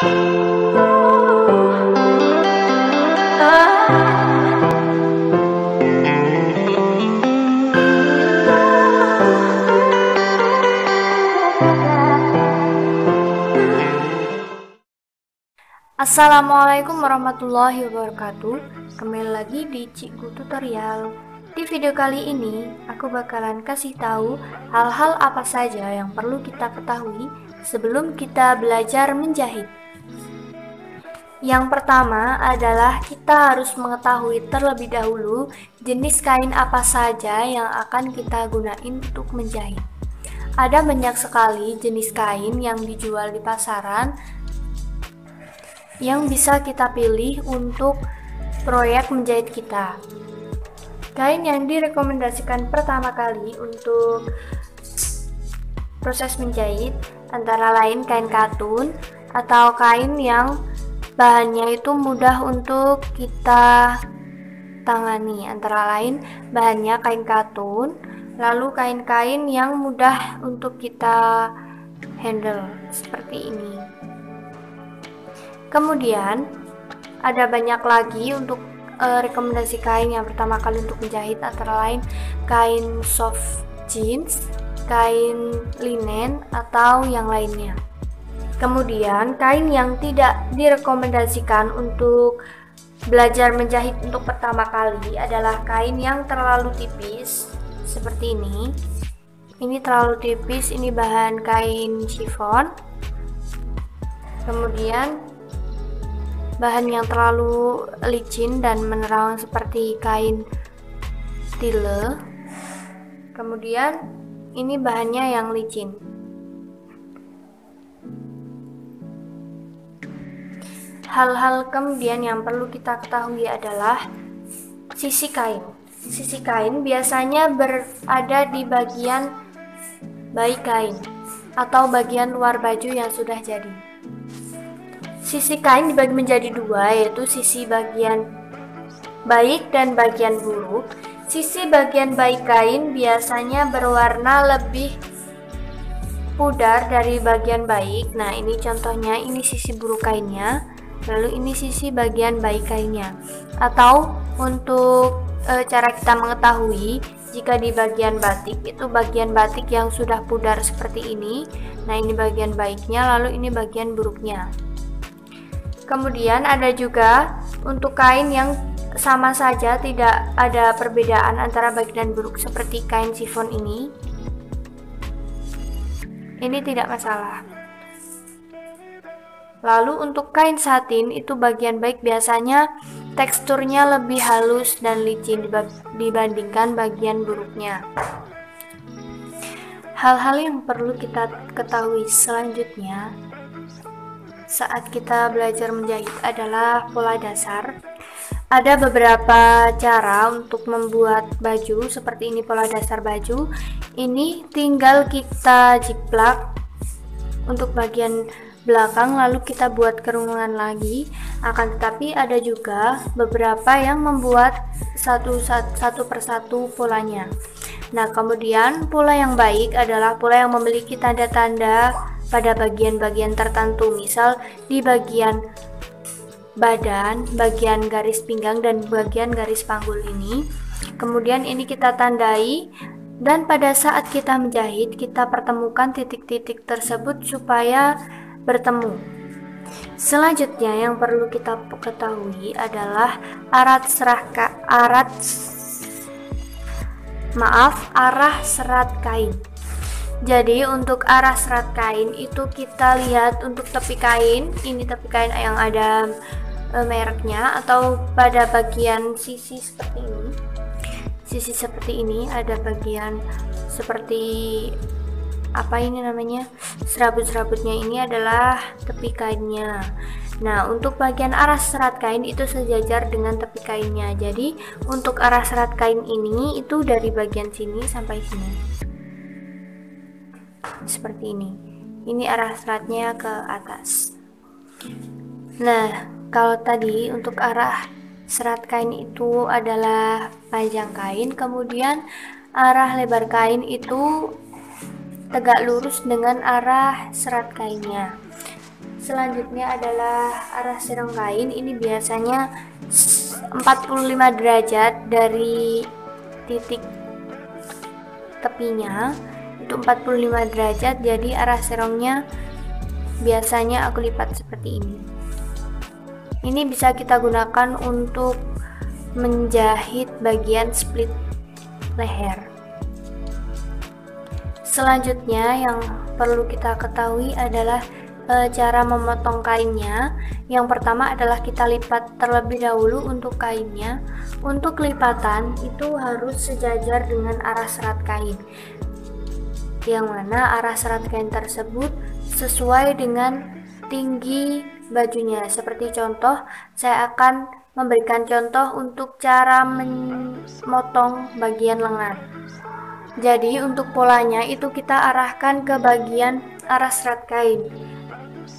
Assalamualaikum warahmatullahi wabarakatuh. Kembali lagi di Cikgu Tutorial. Di video kali ini, aku bakalan kasih tahu hal-hal apa saja yang perlu kita ketahui sebelum kita belajar menjahit. Yang pertama adalah kita harus mengetahui terlebih dahulu jenis kain apa saja yang akan kita gunain untuk menjahit. Ada banyak sekali jenis kain yang dijual di pasaran yang bisa kita pilih untuk proyek menjahit kita. Kain yang direkomendasikan pertama kali untuk proses menjahit antara lain kain katun atau kain yang bahannya itu mudah untuk kita tangani. Antara lain bahannya kain katun, lalu kain-kain yang mudah untuk kita handle seperti ini. Kemudian ada banyak lagi untuk rekomendasi kain yang pertama kali untuk menjahit, antara lain kain soft jeans, kain linen, atau yang lainnya. Kemudian kain yang tidak direkomendasikan untuk belajar menjahit untuk pertama kali adalah kain yang terlalu tipis seperti ini. Ini terlalu tipis, ini bahan kain chiffon. Kemudian bahan yang terlalu licin dan menerawang seperti kain tile. Kemudian ini bahannya yang licin. Hal-hal kemudian yang perlu kita ketahui adalah sisi kain. Sisi kain biasanya berada di bagian baik kain atau bagian luar baju yang sudah jadi. Sisi kain dibagi menjadi dua, yaitu sisi bagian baik dan bagian buruk. Sisi bagian baik kain biasanya berwarna lebih pudar dari bagian baik. Nah, ini contohnya, ini sisi buruk kainnya, lalu ini sisi bagian baik kainnya. Atau untuk cara kita mengetahui jika di bagian batik itu bagian batik yang sudah pudar seperti ini. Nah, ini bagian baiknya, lalu ini bagian buruknya. Kemudian ada juga untuk kain yang sama saja, tidak ada perbedaan antara baik dan buruk seperti kain chiffon ini. Ini tidak masalah. Lalu untuk kain satin itu bagian baik biasanya teksturnya lebih halus dan licin dibandingkan bagian buruknya. Hal-hal yang perlu kita ketahui selanjutnya saat kita belajar menjahit adalah pola dasar. Ada beberapa cara untuk membuat baju seperti ini. Pola dasar baju ini tinggal kita jiplak untuk bagian belakang, lalu kita buat kerungan lagi. Akan tetapi ada juga beberapa yang membuat satu persatu polanya. Nah, kemudian pola yang baik adalah pola yang memiliki tanda-tanda pada bagian-bagian tertentu, misal di bagian badan, bagian garis pinggang, dan bagian garis panggul ini. Kemudian ini kita tandai, dan pada saat kita menjahit kita pertemukan titik-titik tersebut supaya bertemu. Selanjutnya yang perlu kita ketahui adalah arah serat kain. Jadi untuk arah serat kain itu kita lihat untuk tepi kain, ini tepi kain yang ada mereknya, atau pada bagian sisi seperti ini. Sisi seperti ini ada bagian seperti apa ini namanya? Serabut-serabutnya ini adalah tepi kainnya. Nah, untuk bagian arah serat kain itu sejajar dengan tepi kainnya. Jadi untuk arah serat kain ini itu dari bagian sini sampai sini. Seperti ini. Ini arah seratnya ke atas. Nah, kalau tadi untuk arah serat kain itu adalah panjang kain, kemudian arah lebar kain itu tegak lurus dengan arah serat kainnya. Selanjutnya adalah arah serong kain. Ini biasanya 45 derajat dari titik tepinya, itu 45 derajat. Jadi arah serongnya biasanya aku lipat seperti ini. Ini bisa kita gunakan untuk menjahit bagian split leher. Selanjutnya yang perlu kita ketahui adalah cara memotong kainnya. Yang pertama adalah kita lipat terlebih dahulu untuk kainnya. Untuk lipatan itu harus sejajar dengan arah serat kain, yang mana arah serat kain tersebut sesuai dengan tinggi bajunya. Seperti contoh, saya akan memberikan contoh untuk cara memotong bagian lengan. Jadi untuk polanya itu kita arahkan ke bagian arah serat kain.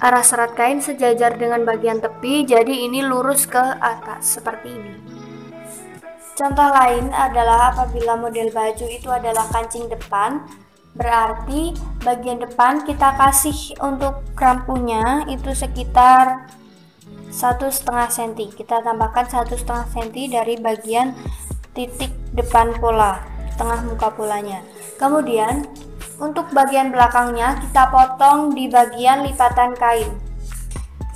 Arah serat kain sejajar dengan bagian tepi, jadi ini lurus ke atas seperti ini. Contoh lain adalah apabila model baju itu adalah kancing depan, berarti bagian depan kita kasih untuk krampunya itu sekitar 1,5 cm. Kita tambahkan 1,5 cm dari bagian titik depan pola, tengah muka polanya. Kemudian untuk bagian belakangnya kita potong di bagian lipatan kain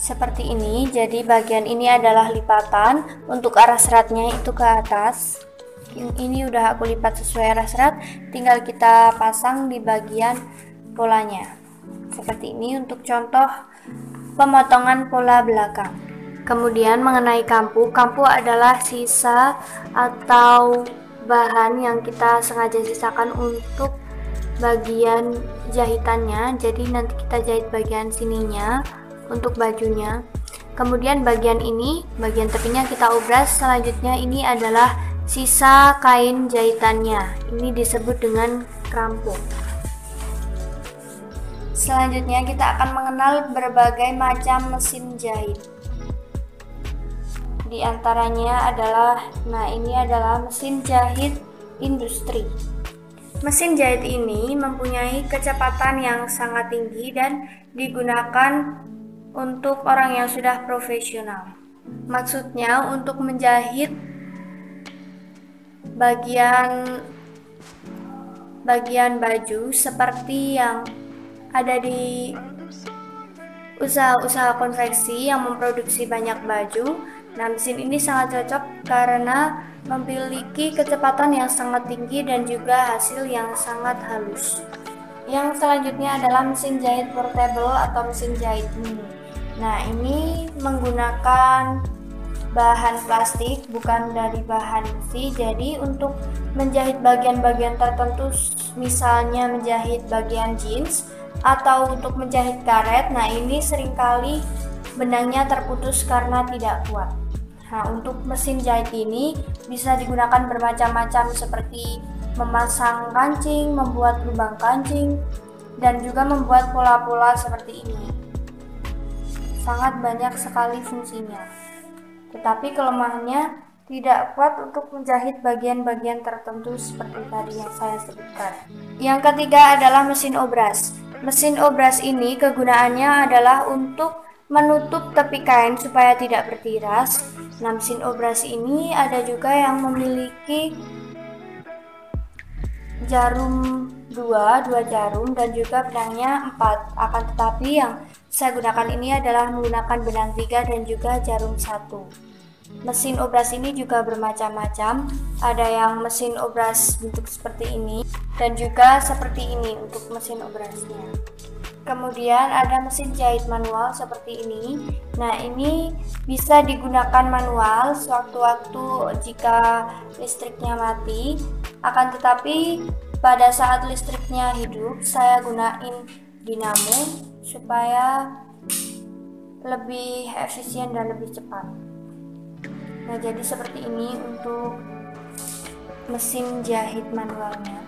seperti ini. Jadi bagian ini adalah lipatan, untuk arah seratnya itu ke atas. Ini udah aku lipat sesuai arah serat, tinggal kita pasang di bagian polanya seperti ini untuk contoh pemotongan pola belakang. Kemudian mengenai kampu adalah sisa atau bahan yang kita sengaja sisakan untuk bagian jahitannya. Jadi nanti kita jahit bagian sininya untuk bajunya. Kemudian bagian ini, bagian tepinya kita obras. Selanjutnya ini adalah sisa kain jahitannya. Ini disebut dengan krampo. Selanjutnya kita akan mengenal berbagai macam mesin jahit. Di antaranya adalah, ini adalah mesin jahit industri. Mesin jahit ini mempunyai kecepatan yang sangat tinggi dan digunakan untuk orang yang sudah profesional. Maksudnya untuk menjahit bagian baju seperti yang ada di usaha-usaha konveksi yang memproduksi banyak baju. Nah, mesin ini sangat cocok karena memiliki kecepatan yang sangat tinggi dan juga hasil yang sangat halus. Yang selanjutnya adalah mesin jahit portable atau mesin jahit mini. Nah, ini menggunakan bahan plastik, bukan dari bahan besi. Jadi untuk menjahit bagian-bagian tertentu, misalnya menjahit bagian jeans atau untuk menjahit karet, nah ini seringkali benangnya terputus karena tidak kuat. Nah, untuk mesin jahit ini bisa digunakan bermacam-macam seperti memasang kancing, membuat lubang kancing, dan juga membuat pola-pola seperti ini. Sangat banyak sekali fungsinya. Tetapi kelemahannya tidak kuat untuk menjahit bagian-bagian tertentu seperti tadi yang saya sebutkan. Yang ketiga adalah mesin obras. Mesin obras ini kegunaannya adalah untuk menutup tepi kain supaya tidak bertiras. Nah, mesin obras ini ada juga yang memiliki jarum dua jarum dan juga benangnya 4. Akan tetapi yang saya gunakan ini adalah menggunakan benang 3 dan juga jarum 1. Mesin obras ini juga bermacam-macam. Ada yang mesin obras bentuk seperti ini dan juga seperti ini untuk mesin obrasnya. Kemudian ada mesin jahit manual seperti ini. Nah, ini bisa digunakan manual sewaktu-waktu jika listriknya mati. Akan tetapi pada saat listriknya hidup, saya gunain dinamo supaya lebih efisien dan lebih cepat. Nah, jadi seperti ini untuk mesin jahit manualnya.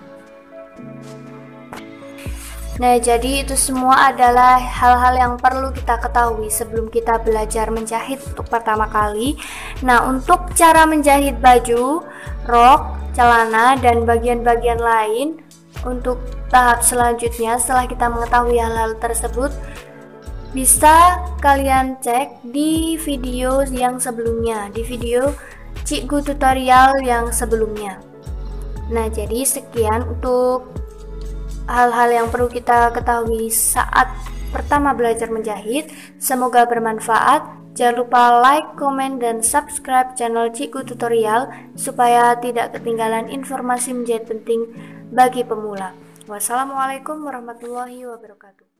Nah, jadi itu semua adalah hal-hal yang perlu kita ketahui sebelum kita belajar menjahit untuk pertama kali. Nah, untuk cara menjahit baju, rok, celana, dan bagian-bagian lain, untuk tahap selanjutnya setelah kita mengetahui hal-hal tersebut, bisa kalian cek di video yang sebelumnya, di video Cikgu tutorial yang sebelumnya. Nah, jadi sekian untuk hal-hal yang perlu kita ketahui saat pertama belajar menjahit. Semoga bermanfaat. Jangan lupa like, komen, dan subscribe channel Cikgu Tutorial supaya tidak ketinggalan informasi menjahit penting bagi pemula. Wassalamualaikum warahmatullahi wabarakatuh.